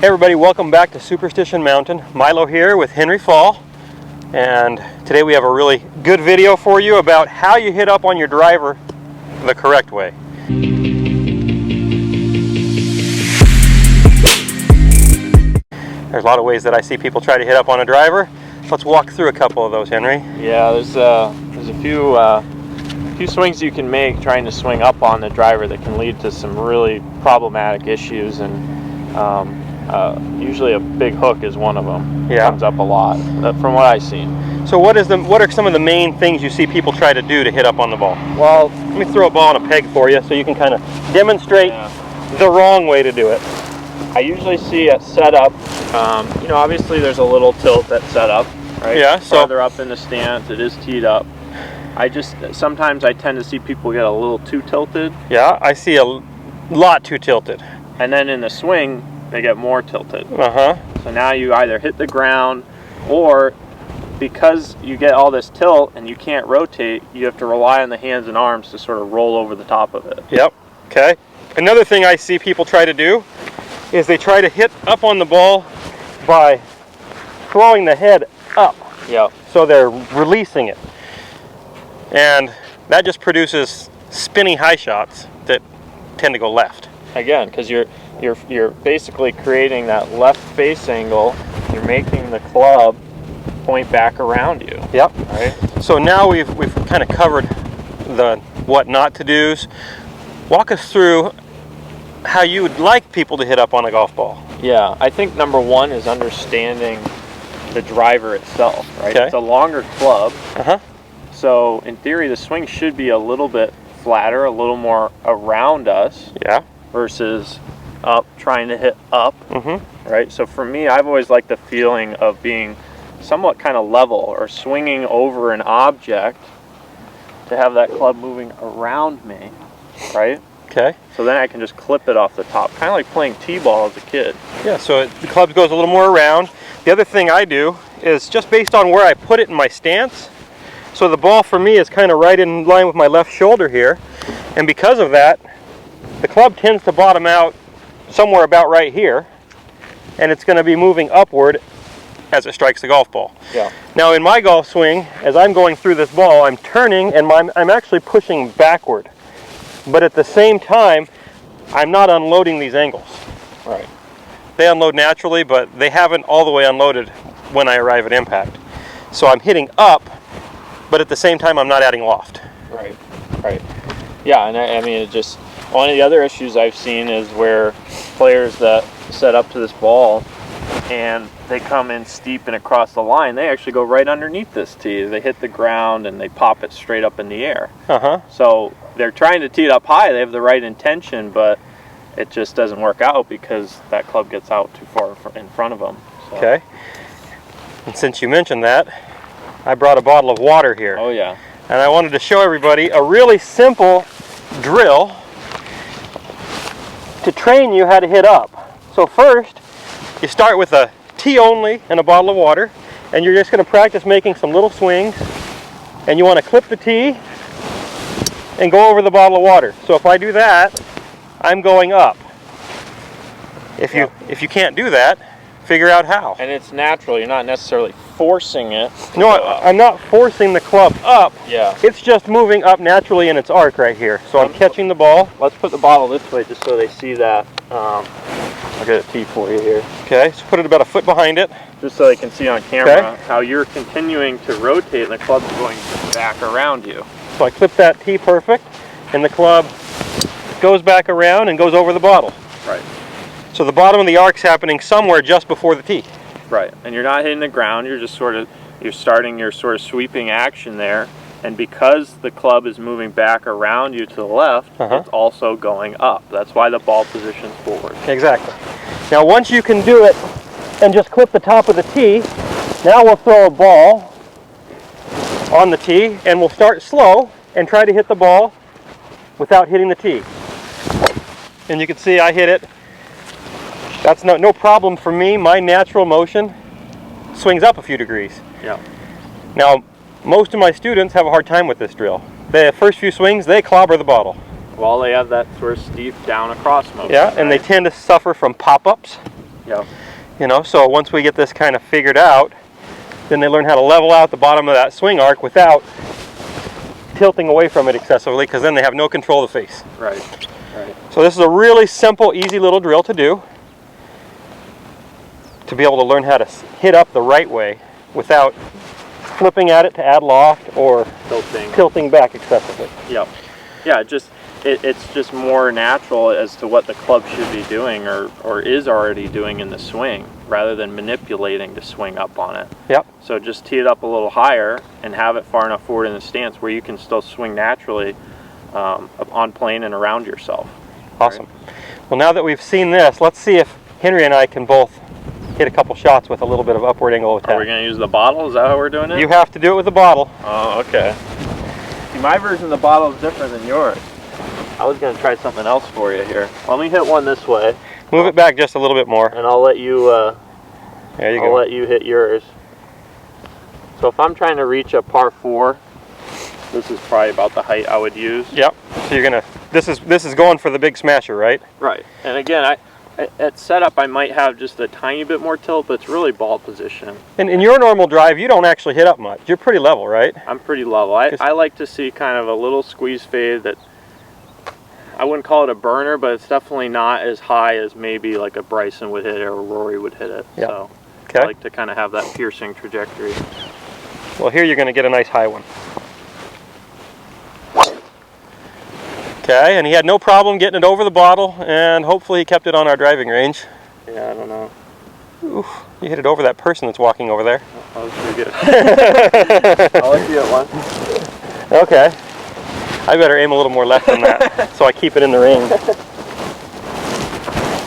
Hey everybody, welcome back to Superstition Mountain. Milo here with Henry Fall, and today we have a really good video for you about how you hit up on your driver the correct way. There's a lot of ways that I see people try to hit up on a driver. Let's walk through a couple of those, Henry. Yeah, there's a few swings you can make trying to swing up on the driver that can lead to some really problematic issues, and usually a big hook is one of them. Yeah. Comes up a lot, from what I've seen. So what are some of the main things you see people try to do to hit up on the ball? Well, let me throw a ball on a peg for you so you can kind of demonstrate the wrong way to do it. I usually see it set up, obviously there's a little tilt that's set up, right? Yeah, so farther up in the stance, it is teed up. Sometimes I tend to see people get a little too tilted. Yeah, I see a lot too tilted. And then in the swing, they get more tilted. So now you either hit the ground, or because you get all this tilt and you can't rotate, you have to rely on the hands and arms to sort of roll over the top of it. Yep. Okay. Another thing I see people try to do is they try to hit up on the ball by throwing the head up. Yep. So they're releasing it. And that just produces spinning high shots that tend to go left. Again, because you're basically creating that left face angle. You're making the club point back around you. Yep. Right. So now we've kind of covered the what not to do's. Walk us through how you would like people to hit up on a golf ball. Yeah, I think number one is understanding the driver itself. Right. Okay. It's a longer club. Uh-huh. So in theory, the swing should be a little bit flatter, a little more around us. Yeah. Versus up, trying to hit up. Mm-hmm. Right. So for me, I've always liked the feeling of being somewhat kind of level or swinging over an object to have that club moving around me. Right. Okay. So then I can just clip it off the top, kind of like playing t-ball as a kid. Yeah. So the club goes a little more around. The other thing I do is just based on where I put it in my stance. So the ball for me is kind of right in line with my left shoulder here, and because of that, the club tends to bottom out somewhere about right here, and it's going to be moving upward as it strikes the golf ball. Yeah. Now in my golf swing, as I'm going through this ball, I'm turning and I'm actually pushing backward, but at the same time, I'm not unloading these angles. Right. They unload naturally, but they haven't all the way unloaded when I arrive at impact. So I'm hitting up, but at the same time, I'm not adding loft. Right. Right. Yeah, and I mean, it just, one of the other issues I've seen is where players that set up to this ball and they come in steep and across the line, they actually go right underneath this tee. They hit the ground and they pop it straight up in the air. So they're trying to tee it up high. They have the right intention, but it just doesn't work out because that club gets out too far in front of them. So. Okay. And since you mentioned that, I brought a bottle of water here. Oh yeah. And I wanted to show everybody a really simple drill to train you how to hit up. So first, you start with a tee only and a bottle of water, and you're just going to practice making some little swings, and you want to clip the tee and go over the bottle of water. So if I do that, I'm going up. If you can't do that, figure out how. And it's natural. You're not necessarily forcing it. No, I'm not forcing the club up. Yeah. It's just moving up naturally in its arc right here. So I'm catching the ball. Let's put the bottle this way just so they see that. I'll get a tee for you here. Okay, so put it about a foot behind it. Just so they can see on camera how you're continuing to rotate and the club's going back around you. So I clip that tee perfect, and the club goes back around and goes over the bottle. Right. So the bottom of the arc's happening somewhere just before the tee. Right, and you're not hitting the ground, you're just you're starting your sort of sweeping action there, and because the club is moving back around you to the left, it's also going up. That's why the ball positions forward. Exactly. Now once you can do it and just clip the top of the tee, now we'll throw a ball on the tee, and we'll start slow and try to hit the ball without hitting the tee. And you can see I hit it. That's no problem for me. My natural motion swings up a few degrees. Yeah. Now, most of my students have a hard time with this drill. The first few swings, they clobber the bottle. Well, they have that sort of steep down across motion. Yeah, and they tend to suffer from pop-ups. Yeah. You know, so once we get this kind of figured out, then they learn how to level out the bottom of that swing arc without tilting away from it excessively, because then they have no control of the face. Right. Right. So this is a really simple, easy little drill to do, to be able to learn how to hit up the right way without flipping at it to add loft or tilting back excessively. Yep. Yeah, it's just more natural as to what the club should be doing or is already doing in the swing, rather than manipulating to swing up on it. Yep. So just tee it up a little higher and have it far enough forward in the stance where you can still swing naturally on plane and around yourself. Awesome. Right? Well, now that we've seen this, let's see if Henry and I can both hit a couple shots with a little bit of upward angle attack. Are we going to use the bottle? Is that how we're doing it? You have to do it with the bottle. Oh, okay. See, my version of the bottle is different than yours. I was going to try something else for you here. Let me hit one this way. Move it back just a little bit more. And I'll let you, there you go. I'll let you hit yours. So if I'm trying to reach a par 4, this is probably about the height I would use. Yep. So you're going to, this is going for the big smasher, right? Right. And again, at setup I might have just a tiny bit more tilt, but it's really ball position. And in your normal drive, you don't actually hit up much. You're pretty level, right? I'm pretty level. I like to see kind of a little squeeze fade that, I wouldn't call it a burner, but it's definitely not as high as maybe like a Bryson would hit it or a Rory would hit it. Yep. So okay. I like to kind of have that piercing trajectory. Well, here you're going to get a nice high one. Okay, and he had no problem getting it over the bottle, and hopefully he kept it on our driving range. Yeah, I don't know. Oof, you hit it over that person that's walking over there. That was pretty good. I'll let you hit one. Okay. I better aim a little more left than that, so I keep it in the range.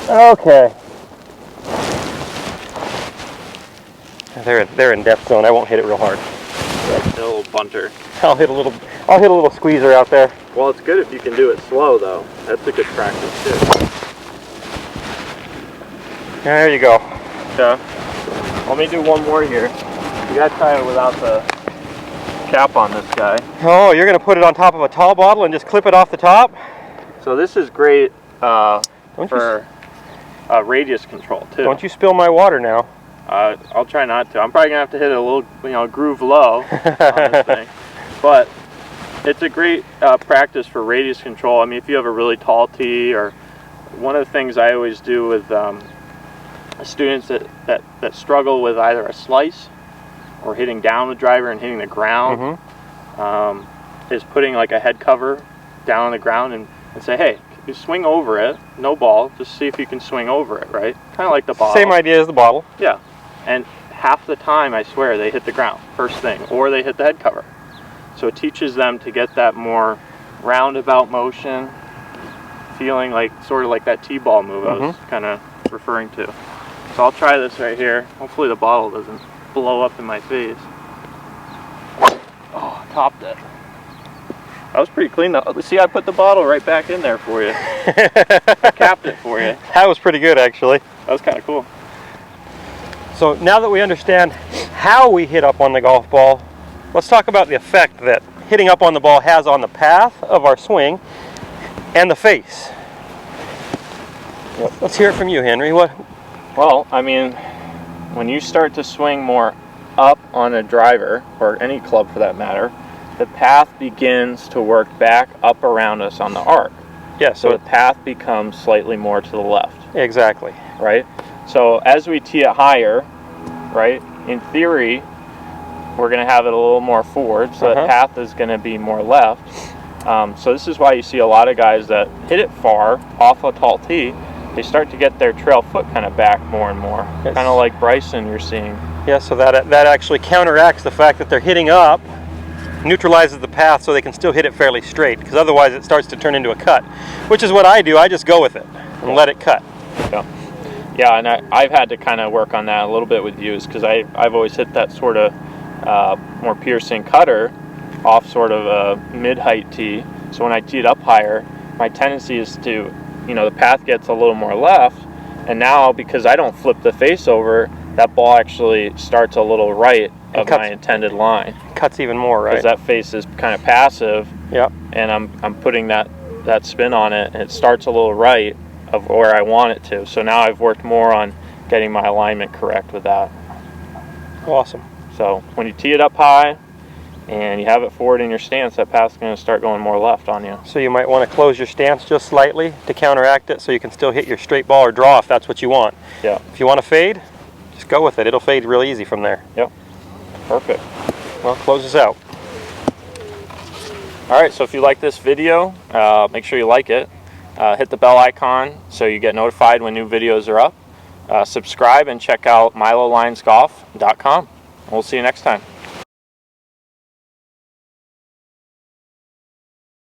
Okay. They're in depth zone. I won't hit it real hard. A little bunter. I'll hit a little squeezer out there. Well, it's good if you can do it slow, though. That's a good practice too. There you go. Okay. Let me do one more here. You gotta try it without the cap on this guy. Oh, you're gonna put it on top of a tall bottle and just clip it off the top? So this is great for radius control too. Don't you spill my water now. I'll try not to. I'm probably gonna have to hit it a little, groove low on this thing. But it's a great practice for radius control. I mean, if you have a really tall tee, or one of the things I always do with students that struggle with either a slice or hitting down the driver and hitting the ground, is putting like a head cover down on the ground and say, hey, you swing over it, no ball, just see if you can swing over it, right? Kind of like the bottle. Same idea as the bottle. Yeah, and half the time, I swear, they hit the ground first thing, or they hit the head cover. So it teaches them to get that more roundabout motion, feeling like sort of like that tee-ball move I was kind of referring to. So I'll try this right here. Hopefully the bottle doesn't blow up in my face. Oh, topped it. That was pretty clean though. See, I put the bottle right back in there for you. I capped it for you. That was pretty good, actually. That was kind of cool. So now that we understand how we hit up on the golf ball, let's talk about the effect that hitting up on the ball has on the path of our swing and the face. Let's hear it from you, Henry. Well, I mean, when you start to swing more up on a driver, or any club for that matter, the path begins to work back up around us on the arc. Yeah, so the path becomes slightly more to the left. Exactly. Right? So as we tee it higher, right, in theory, we're going to have it a little more forward, so the path is going to be more left. So this is why you see a lot of guys that hit it far off a tall tee, they start to get their trail foot kind of back more and more. Yes. Kind of like Bryson you're seeing. Yeah, so that actually counteracts the fact that they're hitting up, neutralizes the path so they can still hit it fairly straight, because otherwise it starts to turn into a cut, which is what I do. I just go with it and let it cut. Yeah, and I've had to kind of work on that a little bit with use, because I've always hit that sort of more piercing cutter off sort of a mid-height tee. So when I tee it up higher, my tendency is to, the path gets a little more left, and now because I don't flip the face over, that ball actually starts a little right of my intended line. Cuts even more, right? Because that face is kind of passive. Yep. And I'm putting that spin on it, and it starts a little right of where I want it to. So now I've worked more on getting my alignment correct with that. Awesome. So when you tee it up high and you have it forward in your stance, that pass is going to start going more left on you. So you might want to close your stance just slightly to counteract it, so you can still hit your straight ball or draw if that's what you want. Yeah. If you want to fade, just go with it. It'll fade real easy from there. Yep. Perfect. Well, close this out. All right, so if you like this video, make sure you like it. Hit the bell icon so you get notified when new videos are up. Subscribe and check out milolinesgolf.com. We'll see you next time.